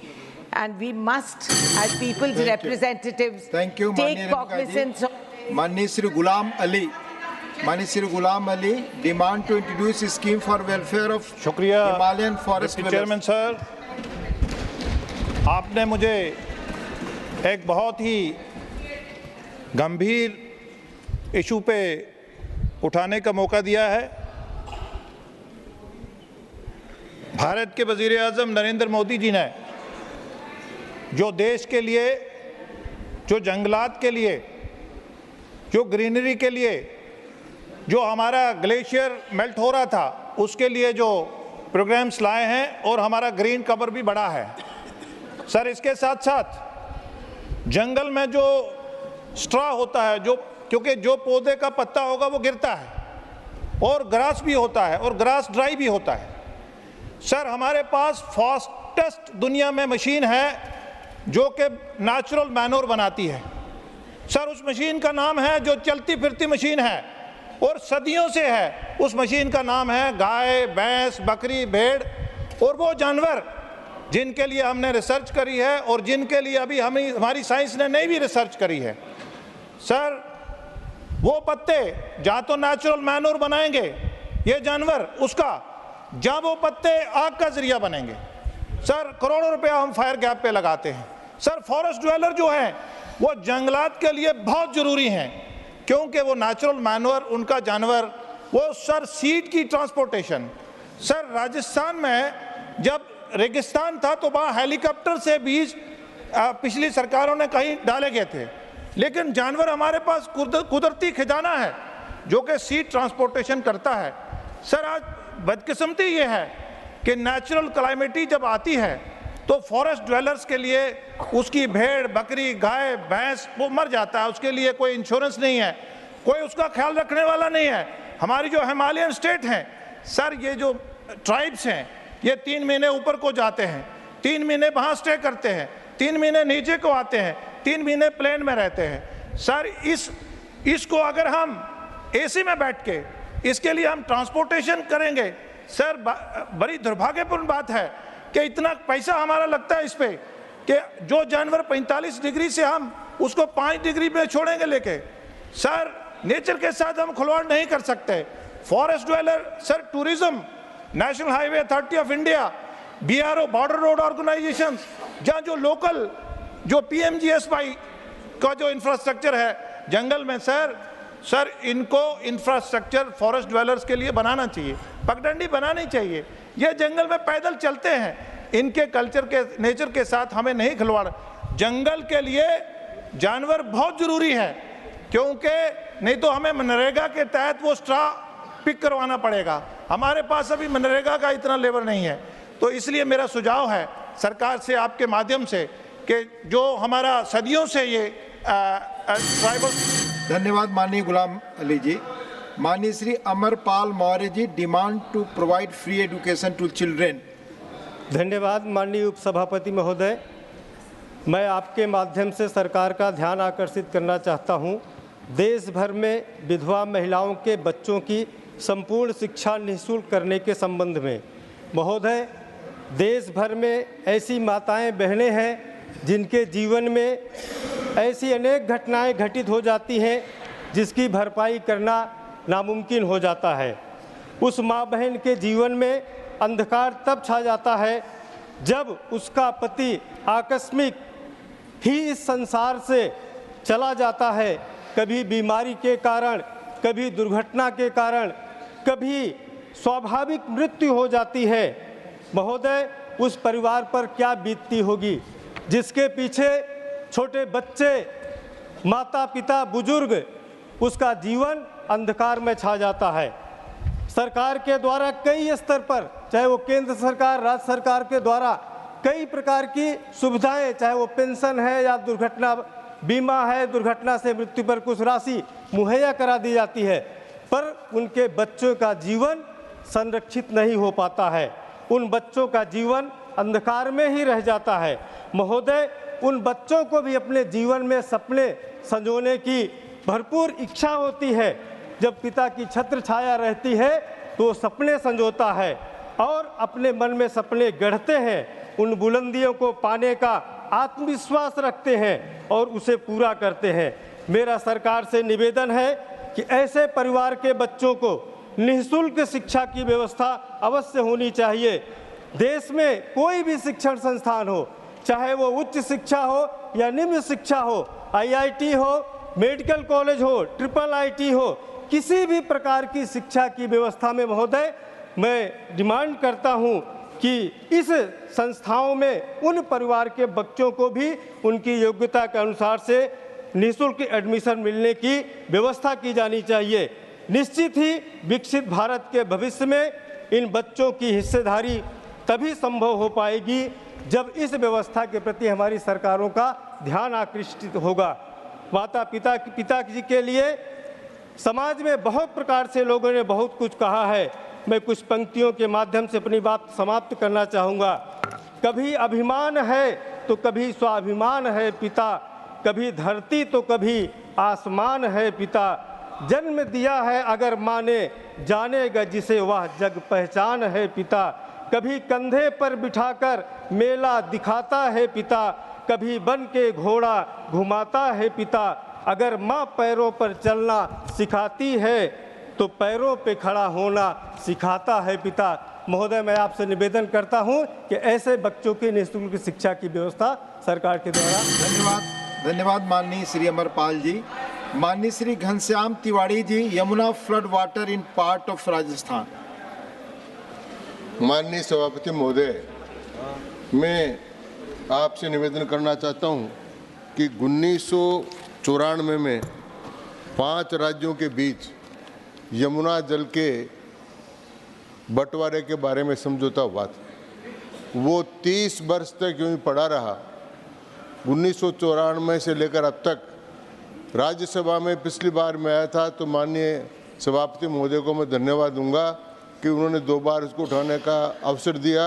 And we must, as people's representatives, take cognizance of... Mani Sri Ghulam Ali, demand to introduce a scheme for welfare of Himalayan forest dwellers. Chairman sir, आपने मुझे एक बहुत ही गंभीर issue पे उठाने का मौका दिया है। भारत के वज़ीर आज़म नरेंद्र मोदी जी ने जो देश के लिए, जो जंगलात के लिए, जो ग्रीनरी के लिए, जो हमारा ग्लेशियर मेल्ट हो रहा था, उसके लिए जो प्रोग्राम्स लाए हैं, और हमारा ग्रीन कवर भी बढ़ा है। सर, इसके साथ साथ जंगल में जो स्ट्रा होता है, क्योंकि जो पौधे का पत्ता होगा वो गिरता है, और ग्रास भी होता है, और ग्रास ड्राई भी होता है। सर, हमारे पास फास्टेस्ट दुनिया में मशीन है जो कि नेचुरल मैनोर बनाती है। सर, उस मशीन का नाम है, जो चलती फिरती मशीन है और सदियों से है, उस मशीन का नाम है गाय, भैंस, बकरी, भेड़। और वो जानवर जिनके लिए हमने रिसर्च करी है और जिनके लिए अभी हमारी साइंस ने नहीं भी रिसर्च करी है। सर, वो पत्ते जहाँ तो नेचुरल मैन्योर बनाएंगे ये जानवर, उसका जहाँ वो पत्ते आग का जरिया बनेंगे। सर, करोड़ों रुपया हम फायर गैप पे लगाते हैं। सर, फॉरेस्ट ड्वेलर जो हैं वो जंगलात के लिए बहुत ज़रूरी हैं, क्योंकि वो नेचुरल मैन्योर, उनका जानवर, वो सर सीड की ट्रांसपोर्टेशन। सर, राजस्थान में जब रेगिस्तान था तो वहाँ हेलीकॉप्टर से बीज पिछली सरकारों ने कहीं डाले गए थे, लेकिन जानवर हमारे पास कुदरती खजाना है जो कि सीड ट्रांसपोर्टेशन करता है। सर, आज बदकिस्मती ये है कि नेचुरल क्लाइमेटी जब आती है तो फॉरेस्ट ड्वेलर्स के लिए उसकी भेड़, बकरी, गाय, भैंस वो मर जाता है, उसके लिए कोई इंश्योरेंस नहीं है, कोई उसका ख्याल रखने वाला नहीं है। हमारी जो हिमालयन स्टेट हैं सर, ये जो ट्राइब्स हैं ये 3 महीने ऊपर को जाते हैं, 3 महीने वहाँ स्टे करते हैं, 3 महीने नीचे को आते हैं, 3 महीने प्लेन में रहते हैं। सर, इसको अगर हम एसी में बैठ के इसके लिए हम ट्रांसपोर्टेशन करेंगे, सर बड़ी दुर्भाग्यपूर्ण बात है कि इतना पैसा हमारा लगता है इस पे कि जो जानवर 45 डिग्री से हम उसको 5 डिग्री में छोड़ेंगे लेके। सर, नेचर के साथ हम खिलवाड़ नहीं कर सकते। Forest dweller, sir, tourism, national highway authority of India, BRO, border road organisation, जहाँ जो लोकल जो PMGSY का जो इंफ्रास्ट्रक्चर है जंगल में, सर इनको इंफ्रास्ट्रक्चर फॉरेस्ट ड्वेलर्स के लिए बनाना चाहिए, पगडंडी बनानी चाहिए। ये जंगल में पैदल चलते हैं, इनके कल्चर के, नेचर के साथ हमें नहीं खिलवाड़। जंगल के लिए जानवर बहुत ज़रूरी है, क्योंकि नहीं तो हमें मनरेगा के तहत वो स्ट्रा पिक करवाना पड़ेगा। हमारे पास अभी मनरेगा का इतना लेबर नहीं है। तो इसलिए मेरा सुझाव है सरकार से, आपके माध्यम से, कि जो हमारा सदियों से ये ट्राइबल। धन्यवाद माननीय गुलाम अली जी। माननीय Shri Amarpal Maurya ji, demand to provide free education to children. धन्यवाद माननीय उपसभापति महोदय। मैं आपके माध्यम से सरकार का ध्यान आकर्षित करना चाहता हूं। देश भर में विधवा महिलाओं के बच्चों की संपूर्ण शिक्षा निःशुल्क करने के संबंध में। महोदय, देश भर में ऐसी माताएं बहनें हैं जिनके जीवन में ऐसी अनेक घटनाएं घटित हो जाती हैं जिसकी भरपाई करना नामुमकिन हो जाता है। उस माँ बहन के जीवन में अंधकार तब छा जाता है जब उसका पति आकस्मिक ही इस संसार से चला जाता है, कभी बीमारी के कारण, कभी दुर्घटना के कारण, कभी स्वाभाविक मृत्यु हो जाती है। महोदय, उस परिवार पर क्या बीतती होगी जिसके पीछे छोटे बच्चे, माता पिता, बुजुर्ग, उसका जीवन अंधकार में छा जाता है। सरकार के द्वारा कई स्तर पर, चाहे वो केंद्र सरकार, राज्य सरकार के द्वारा कई प्रकार की सुविधाएं, चाहे वो पेंशन है या दुर्घटना बीमा है, दुर्घटना से मृत्यु पर कुछ राशि मुहैया करा दी जाती है, पर उनके बच्चों का जीवन संरक्षित नहीं हो पाता है। उन बच्चों का जीवन अंधकार में ही रह जाता है। महोदय, उन बच्चों को भी अपने जीवन में सपने संजोने की भरपूर इच्छा होती है। जब पिता की छत्र छाया रहती है तो सपने संजोता है और अपने मन में सपने गढ़ते हैं, उन बुलंदियों को पाने का आत्मविश्वास रखते हैं और उसे पूरा करते हैं। मेरा सरकार से निवेदन है कि ऐसे परिवार के बच्चों को निःशुल्क शिक्षा की व्यवस्था अवश्य होनी चाहिए। देश में कोई भी शिक्षण संस्थान हो, चाहे वो उच्च शिक्षा हो या निम्न शिक्षा हो, IIT हो, मेडिकल कॉलेज हो, IIIT हो, किसी भी प्रकार की शिक्षा की व्यवस्था में महोदय मैं डिमांड करता हूं कि इस संस्थाओं में उन परिवार के बच्चों को भी उनकी योग्यता के अनुसार से निःशुल्क एडमिशन मिलने की व्यवस्था की जानी चाहिए। निश्चित ही विकसित भारत के भविष्य में इन बच्चों की हिस्सेदारी तभी संभव हो पाएगी जब इस व्यवस्था के प्रति हमारी सरकारों का ध्यान आकृष्टित होगा। माता पिता जी के लिए समाज में बहुत प्रकार से लोगों ने बहुत कुछ कहा है। मैं कुछ पंक्तियों के माध्यम से अपनी बात समाप्त करना चाहूँगा। कभी अभिमान है तो कभी स्वाभिमान है पिता, कभी धरती तो कभी आसमान है पिता। जन्म दिया है अगर माँ ने, जानेगा जिसे वह जग पहचान है पिता। कभी कंधे पर बिठाकर मेला दिखाता है पिता, कभी बन के घोड़ा घुमाता है पिता। अगर माँ पैरों पर चलना सिखाती है तो पैरों पे खड़ा होना सिखाता है पिता। महोदय, मैं आपसे निवेदन करता हूं कि ऐसे बच्चों की निःशुल्क शिक्षा की व्यवस्था सरकार के द्वारा। धन्यवाद माननीय श्री अमरपाल जी। माननीय Shri Ghanshyam Tiwari ji, Yamuna flood water in part of Rajasthan. माननीय सभापति महोदय, मैं आपसे निवेदन करना चाहता हूं कि 1994 में 5 राज्यों के बीच यमुना जल के बंटवारे के बारे में समझौता हुआ था। वो 30 वर्ष तक यूँ ही पड़ा रहा। 1994 से लेकर अब तक राज्यसभा में पिछली बार मैं आया था तो माननीय सभापति महोदय को मैं धन्यवाद दूंगा कि उन्होंने 2 बार इसको उठाने का अवसर दिया।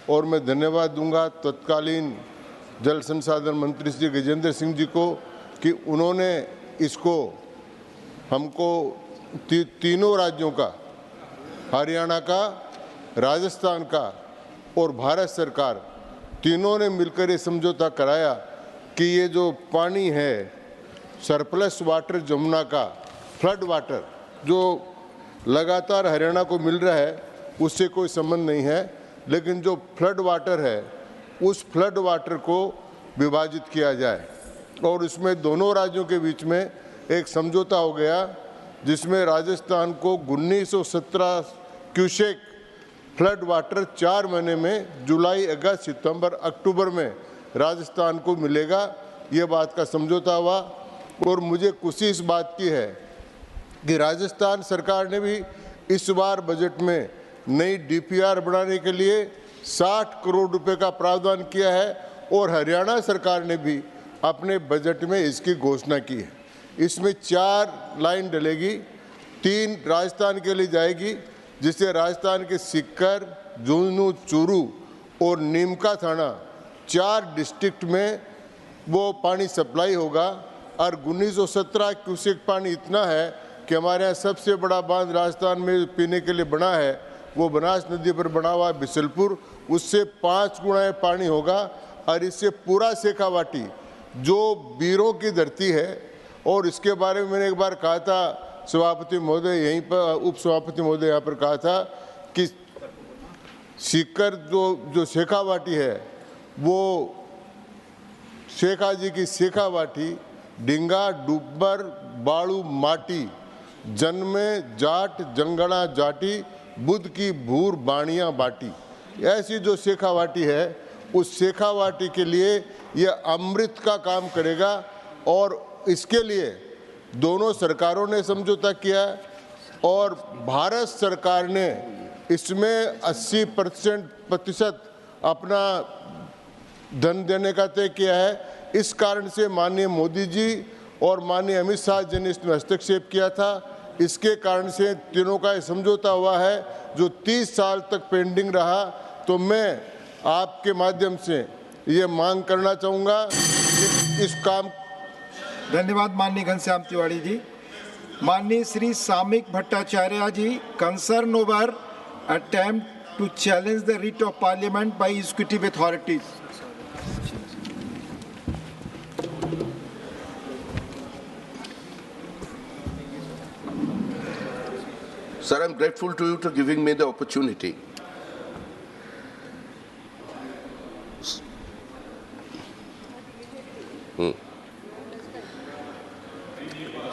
और मैं धन्यवाद दूंगा तत्कालीन जल संसाधन मंत्री श्री गजेंद्र सिंह जी को कि उन्होंने इसको हमको तीनों राज्यों का, हरियाणा का, राजस्थान का और भारत सरकार, तीनों ने मिलकर ये समझौता कराया कि ये जो पानी है सरप्लस वाटर जमुना का, फ्लड वाटर जो लगातार हरियाणा को मिल रहा है उससे कोई संबंध नहीं है, लेकिन जो फ्लड वाटर है उस फ्लड वाटर को विभाजित किया जाए। और इसमें दोनों राज्यों के बीच में एक समझौता हो गया जिसमें राजस्थान को 1917 क्यूसेक फ्लड वाटर 4 महीने में जुलाई, अगस्त, सितंबर, अक्टूबर में राजस्थान को मिलेगा। ये बात का समझौता हुआ। और मुझे खुशी इस बात की है कि राजस्थान सरकार ने भी इस बार बजट में नई डीपीआर बनाने के लिए 60 करोड़ रुपए का प्रावधान किया है और हरियाणा सरकार ने भी अपने बजट में इसकी घोषणा की है। इसमें 4 लाइन डलेगी, 3 राजस्थान के लिए जाएगी जिससे राजस्थान के सीकर, झुंझुनू, चूरू और नीमका थाना 4 डिस्ट्रिक्ट में वो पानी सप्लाई होगा। और 1917 क्यूसेक पानी इतना है कि हमारे यहाँ सबसे बड़ा बांध राजस्थान में पीने के लिए बना है, वो बनास नदी पर बना हुआ बिसलपुर, उससे 5 गुना पानी होगा। और इससे पूरा शेखावाटी जो वीरों की धरती है, और इसके बारे में मैंने एक बार कहा था सभापति महोदय, यहीं पर उप सभापति महोदय यहाँ पर कहा था कि सीकर जो शेखावाटी है वो शेखा जी की शेखावाटी, डिंगा, डुब्बर, बाड़ू, माटी, जन्मे, जाट, जंगड़ा, जाटी, बुद्ध की भूर, बाणियाँ, बाटी, ऐसी जो शेखावाटी है उस शेखावाटी के लिए यह अमृत का काम करेगा। और इसके लिए दोनों सरकारों ने समझौता किया और भारत सरकार ने इसमें 80% अपना धन देने का तय किया है। इस कारण से माननीय मोदी जी और माननीय अमित शाह जी ने इसमें हस्तक्षेप किया था। इसके कारण से तीनों का ये समझौता हुआ है जो 30 साल तक पेंडिंग रहा। तो मैं आपके माध्यम से ये मांग करना चाहूँगा कि इस काम। धन्यवाद माननीय घनश्याम तिवारी जी। माननीय Shri Samik Bhattacharya ji, concern over attempt to challenge the writ of parliament by executive authorities. Sir, I'm grateful to you for giving me the opportunity.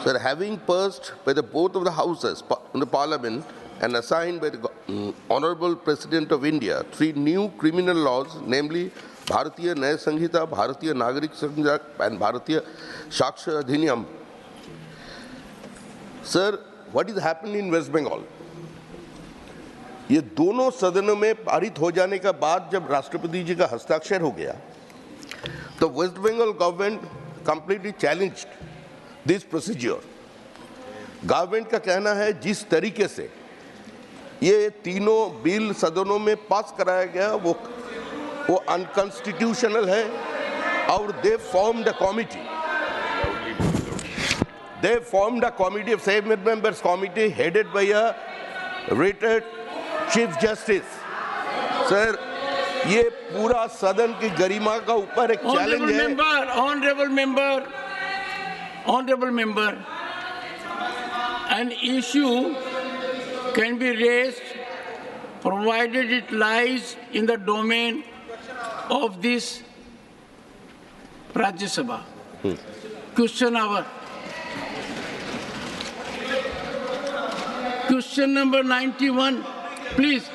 Sir, having passed by the both of the houses in the Parliament and assigned by the Honorable President of India 3 new criminal laws, namely Bharatiya Nyaya Sanhita, Bharatiya Nagarik Sanhita and Bharatiya Saksha Adhiniyam. Sir, what is happening in West Bengal? ये दोनों सदनों में पारित हो जाने का बाद जब राष्ट्रपति जी का हस्ताक्षर हो गया तो West Bengal government completely challenged this procedure. Government का कहना है जिस तरीके से ये तीनों बिल सदनों में पास कराया गया वो अनकॉन्स्टिट्यूशनल है और दे formed a committee of 7 members committee headed by a retired Chief Justice. Sir, ये पूरा सदन की गरिमा का ऊपर एक चैलेंज है। Honorable member, an issue can be raised provided it lies in the domain of this Rajya Sabha. Question hour. Question number 91. Please.